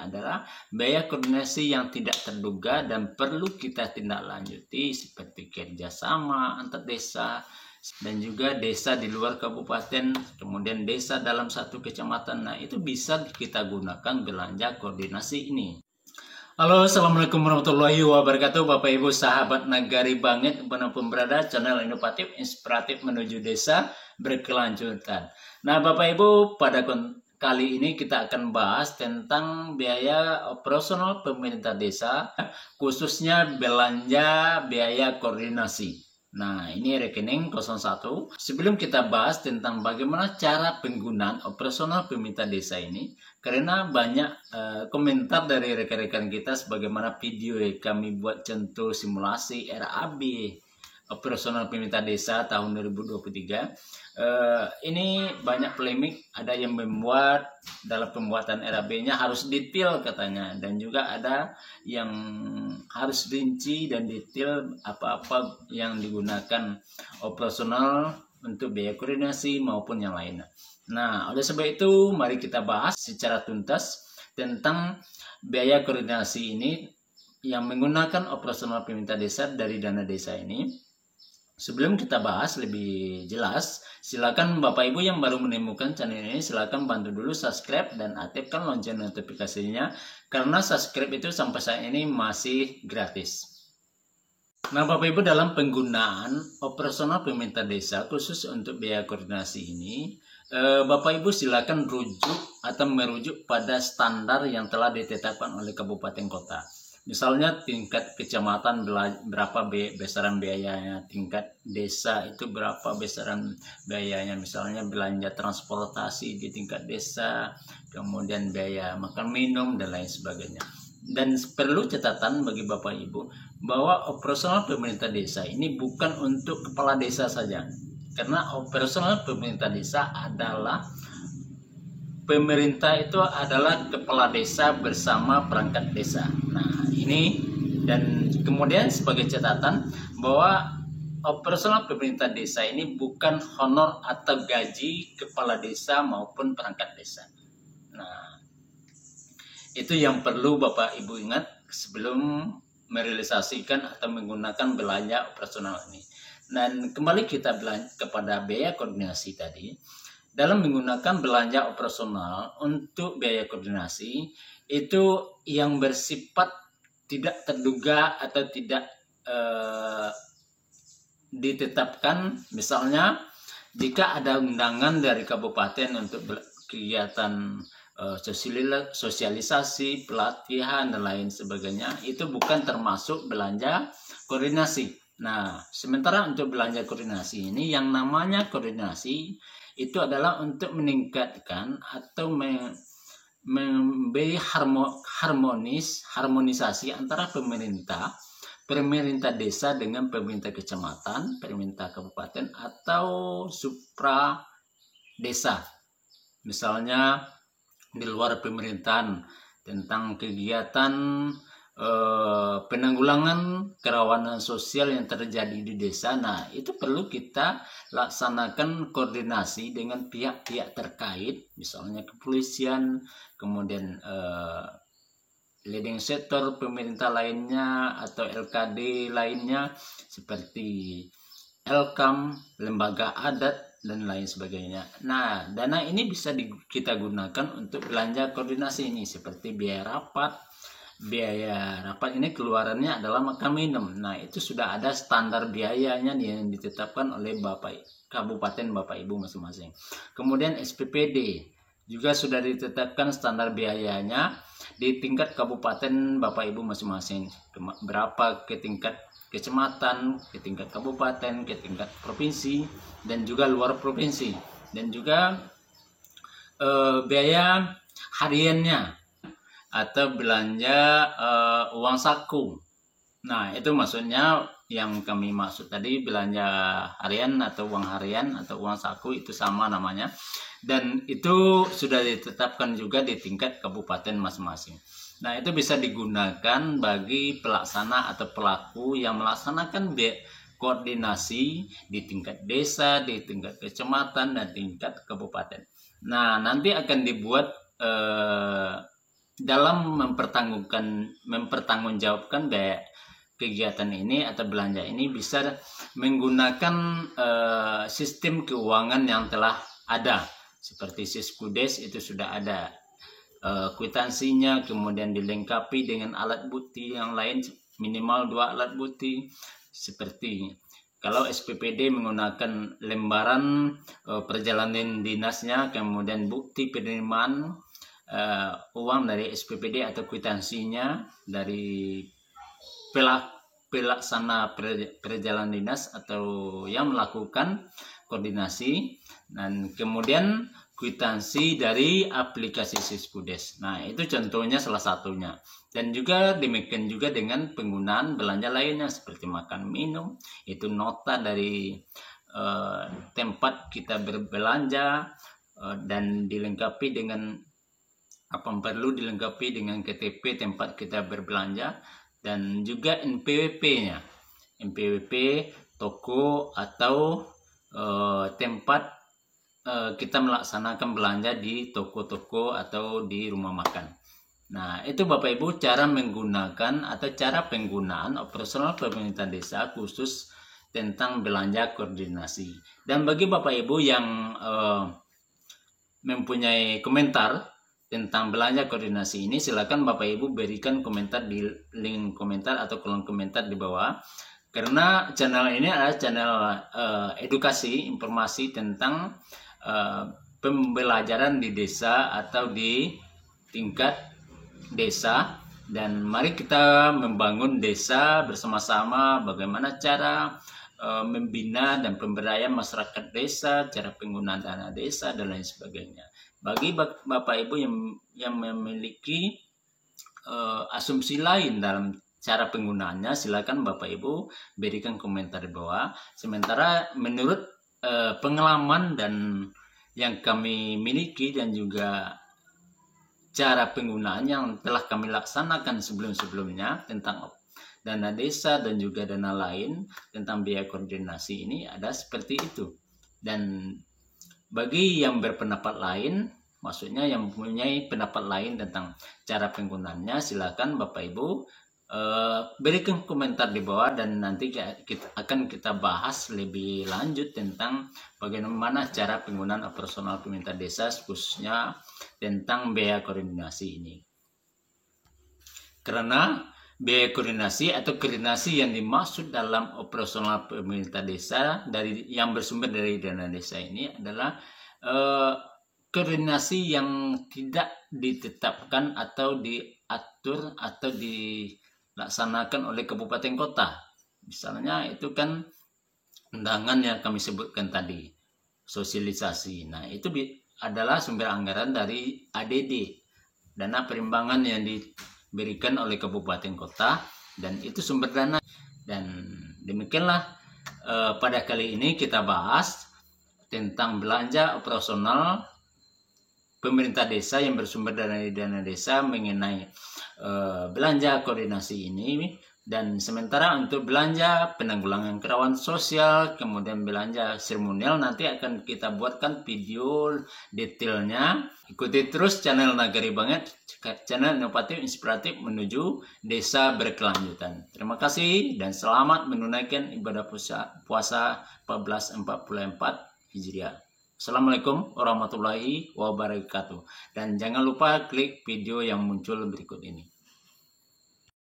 adalah biaya koordinasi yang tidak terduga dan perlu kita tindak lanjuti seperti kerjasama antar desa dan juga desa di luar kabupaten, kemudian desa dalam satu kecamatan. Nah, itu bisa kita gunakan belanja koordinasi ini. Halo, assalamualaikum warahmatullahi wabarakatuh, Bapak Ibu sahabat Nagari Bangit, dimanapun berada, channel inovatif, inspiratif menuju desa berkelanjutan. Nah, Bapak Ibu, pada kali ini kita akan bahas tentang biaya operasional pemerintah desa, khususnya belanja biaya koordinasi. Nah, ini rekening 01. Sebelum kita bahas tentang bagaimana cara penggunaan operasional pemerintah desa ini, karena banyak komentar dari rekan-rekan kita sebagaimana video yang kami buat contoh simulasi RAB operasional pemerintah desa tahun 2023. Ini banyak polemik, ada yang membuat dalam pembuatan RAB-nya harus detail katanya, dan juga ada yang harus rinci dan detail apa-apa yang digunakan operasional untuk biaya koordinasi maupun yang lainnya. Nah, oleh sebab itu mari kita bahas secara tuntas tentang biaya koordinasi ini yang menggunakan operasional pemerintah desa dari dana desa ini. Sebelum kita bahas lebih jelas, silakan Bapak Ibu yang baru menemukan channel ini, silakan bantu dulu subscribe dan aktifkan lonceng notifikasinya, karena subscribe itu sampai saat ini masih gratis. Nah, Bapak Ibu, dalam penggunaan operasional pemerintah desa khusus untuk biaya koordinasi ini, Bapak Ibu silakan rujuk atau merujuk pada standar yang telah ditetapkan oleh kabupaten kota. Misalnya tingkat kecamatan berapa besaran biayanya, tingkat desa itu berapa besaran biayanya, misalnya belanja transportasi di tingkat desa, kemudian biaya makan minum dan lain sebagainya. Dan perlu catatan bagi Bapak Ibu bahwa operasional pemerintah desa ini bukan untuk kepala desa saja, karena operasional pemerintah desa adalah pemerintah itu adalah kepala desa bersama perangkat desa. Nah, ini dan kemudian sebagai catatan bahwa operasional pemerintah desa ini bukan honor atau gaji kepala desa maupun perangkat desa. Nah, itu yang perlu Bapak Ibu ingat sebelum merealisasikan atau menggunakan belanja operasional ini. Dan kembali kita kepada biaya koordinasi tadi. Dalam menggunakan belanja operasional untuk biaya koordinasi itu yang bersifat tidak terduga atau tidak ditetapkan. Misalnya jika ada undangan dari kabupaten untuk kegiatan sosialisasi, pelatihan dan lain sebagainya, itu bukan termasuk belanja koordinasi. Nah, sementara untuk belanja koordinasi ini yang namanya koordinasi itu adalah untuk meningkatkan atau memberi harmonisasi antara pemerintah desa dengan pemerintah kecamatan, pemerintah kabupaten atau supra desa. Misalnya di luar pemerintahan tentang kegiatan penanggulangan kerawanan sosial yang terjadi di desa. Nah, itu perlu kita laksanakan koordinasi dengan pihak-pihak terkait, misalnya kepolisian, kemudian leading sektor pemerintah lainnya atau LKD lainnya seperti Elkam, lembaga adat dan lain sebagainya. Nah, dana ini bisa kita gunakan untuk belanja koordinasi ini seperti biaya rapat. Biaya rapat ini keluarannya adalah makan minum. Nah, itu sudah ada standar biayanya yang ditetapkan oleh kabupaten Bapak Ibu masing-masing. Kemudian SPPD juga sudah ditetapkan standar biayanya di tingkat kabupaten Bapak Ibu masing-masing. Berapa ke tingkat kecamatan, ke tingkat kabupaten, ke tingkat provinsi, dan juga luar provinsi. Dan juga biaya hariannya atau belanja uang saku. Nah, itu maksudnya yang kami maksud tadi, belanja harian atau uang harian atau uang saku itu sama namanya. Dan itu sudah ditetapkan juga di tingkat kabupaten masing-masing. Nah, itu bisa digunakan bagi pelaksana atau pelaku yang melaksanakan koordinasi di tingkat desa, di tingkat kecamatan, dan tingkat kabupaten. Nah, nanti akan dibuat dalam mempertanggungjawabkan biaya kegiatan ini atau belanja ini bisa menggunakan sistem keuangan yang telah ada seperti Siskudes. Itu sudah ada kwitansinya, kemudian dilengkapi dengan alat bukti yang lain, minimal 2 alat bukti. Seperti kalau SPPD menggunakan lembaran perjalanan dinasnya, kemudian bukti penerimaan uang dari SPPD atau kwitansinya dari pelaksana perjalanan dinas atau yang melakukan koordinasi, dan kemudian kwitansi dari aplikasi Siskudes. Nah, itu contohnya salah satunya. Dan juga demikian juga dengan penggunaan belanja lainnya seperti makan minum, itu nota dari tempat kita berbelanja dan dilengkapi dengan apa yang perlu dilengkapi dengan KTP tempat kita berbelanja, dan juga NPWP-nya, NPWP toko atau tempat kita melaksanakan belanja di toko-toko atau di rumah makan. Nah, itu Bapak Ibu cara menggunakan atau cara penggunaan operasional pemerintah desa khusus tentang belanja koordinasi. Dan bagi Bapak Ibu yang mempunyai komentar tentang belanja koordinasi ini, silakan Bapak Ibu berikan komentar di link komentar atau kolom komentar di bawah. Karena channel ini adalah channel edukasi, informasi tentang pembelajaran di desa atau di tingkat desa. Dan mari kita membangun desa bersama-sama, bagaimana cara membina dan pemberdayaan masyarakat desa, cara penggunaan dana desa, dan lain sebagainya. Bagi Bapak Ibu yang memiliki asumsi lain dalam cara penggunaannya, silakan Bapak Ibu berikan komentar di bawah. Sementara menurut pengalaman dan yang kami miliki dan juga cara penggunaan yang telah kami laksanakan sebelum-sebelumnya tentang dana desa dan juga dana lain tentang biaya koordinasi ini ada seperti itu. Dan bagi yang berpendapat lain, maksudnya yang mempunyai pendapat lain tentang cara penggunaannya, silakan Bapak Ibu berikan komentar di bawah, dan nanti akan kita bahas lebih lanjut tentang bagaimana cara penggunaan operasional pemerintah desa khususnya tentang biaya koordinasi ini. Karena biaya koordinasi atau koordinasi yang dimaksud dalam operasional pemerintah desa yang bersumber dari dana desa ini adalah koordinasi yang tidak ditetapkan atau diatur atau dilaksanakan oleh kabupaten kota. Misalnya itu kan undangan yang kami sebutkan tadi, sosialisasi. Nah, itu adalah sumber anggaran dari ADD, dana perimbangan yang diberikan oleh kabupaten kota, dan itu sumber dana. Dan demikianlah pada kali ini kita bahas tentang belanja operasional pemerintah desa yang bersumber dari dana desa mengenai belanja koordinasi ini. Dan sementara untuk belanja penanggulangan kerawanan sosial, kemudian belanja seremonial, nanti akan kita buatkan video detailnya. Ikuti terus channel Nagari Banget, channel inovatif inspiratif menuju desa berkelanjutan. Terima kasih dan selamat menunaikan ibadah puasa 1444 Hijriah. Assalamualaikum warahmatullahi wabarakatuh. Dan jangan lupa klik video yang muncul berikut ini.